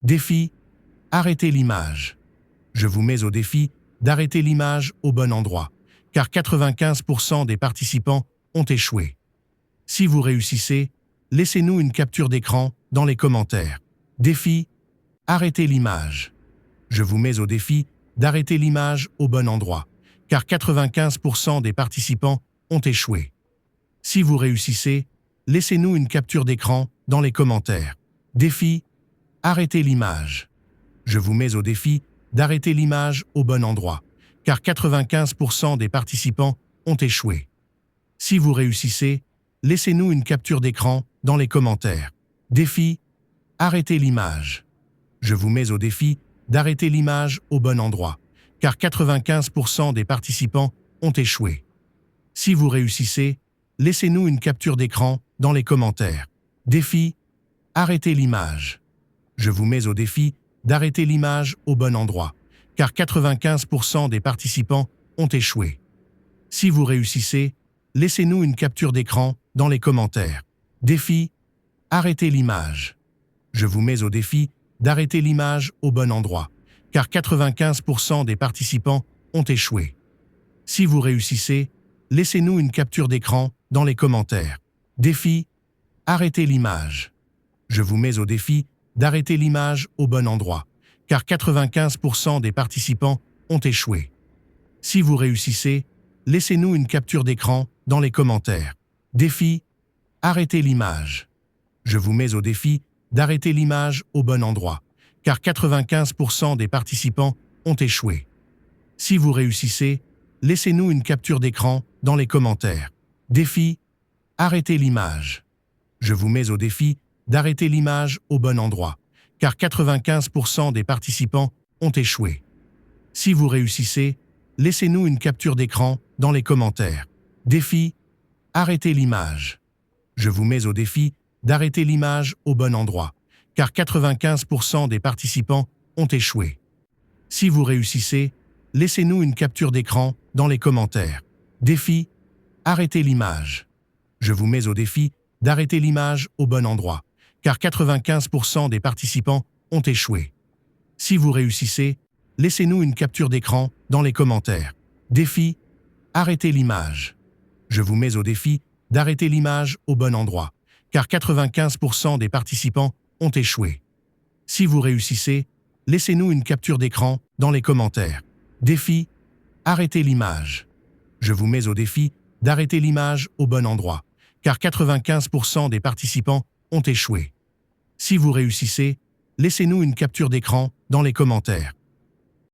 Défi, arrêtez l'image. Je vous mets au défi d'arrêter l'image au bon endroit, car 95% des participants ont échoué. Si vous réussissez, laissez-nous une capture d'écran dans les commentaires. Défi, arrêtez l'image. Je vous mets au défi d'arrêter l'image au bon endroit, car 95% des participants ont échoué. Si vous réussissez, laissez-nous une capture d'écran dans les commentaires. Défi, arrêtez l'image. Je vous mets au défi d'arrêter l'image au bon endroit, car 95% des participants ont échoué. Si vous réussissez, laissez-nous une capture d'écran dans les commentaires. Défi, arrêtez l'image. Je vous mets au défi d'arrêter l'image au bon endroit, car 95% des participants ont échoué. Si vous réussissez, laissez-nous une capture d'écran dans les commentaires. Défi, arrêtez l'image. Je vous mets au défi d'arrêter l'image au bon endroit, car 95% des participants ont échoué. Si vous réussissez, laissez-nous une capture d'écran dans les commentaires. Défi, arrêtez l'image. Je vous mets au défi d'arrêter l'image au bon endroit, car 95% des participants ont échoué. Si vous réussissez, laissez-nous une capture d'écran dans les commentaires. Défi, arrêtez l'image. Je vous mets au défi d'arrêter l'image au bon endroit, car 95% des participants ont échoué. Si vous réussissez, laissez-nous une capture d'écran dans les commentaires. Défi, arrêtez l'image. Je vous mets au défi d'arrêter l'image au bon endroit, car 95% des participants ont échoué. Si vous réussissez, laissez-nous une capture d'écran dans les commentaires. Défi, arrêtez l'image. Je vous mets au défi d'arrêter l'image au bon endroit, car 95% des participants ont échoué. Si vous réussissez, laissez-nous une capture d'écran dans les commentaires. Défi, arrêtez l'image. Je vous mets au défi d'arrêter l'image au bon endroit, car 95% des participants ont échoué. Si vous réussissez, laissez-nous une capture d'écran dans les commentaires. Défi, arrêtez l'image. Je vous mets au défi d'arrêter l'image au bon endroit, car 95% des participants ont échoué. Si vous réussissez, laissez-nous une capture d'écran dans les commentaires. Défi, arrêtez l'image. Je vous mets au défi d'arrêter l'image au bon endroit, car 95% des participants ont échoué. Si vous réussissez, laissez-nous une capture d'écran dans les commentaires. Défi, arrêtez l'image. Je vous mets au défi d'arrêter l'image au bon endroit, car 95% des participants ont échoué. Si vous réussissez, laissez-nous une capture d'écran dans les commentaires.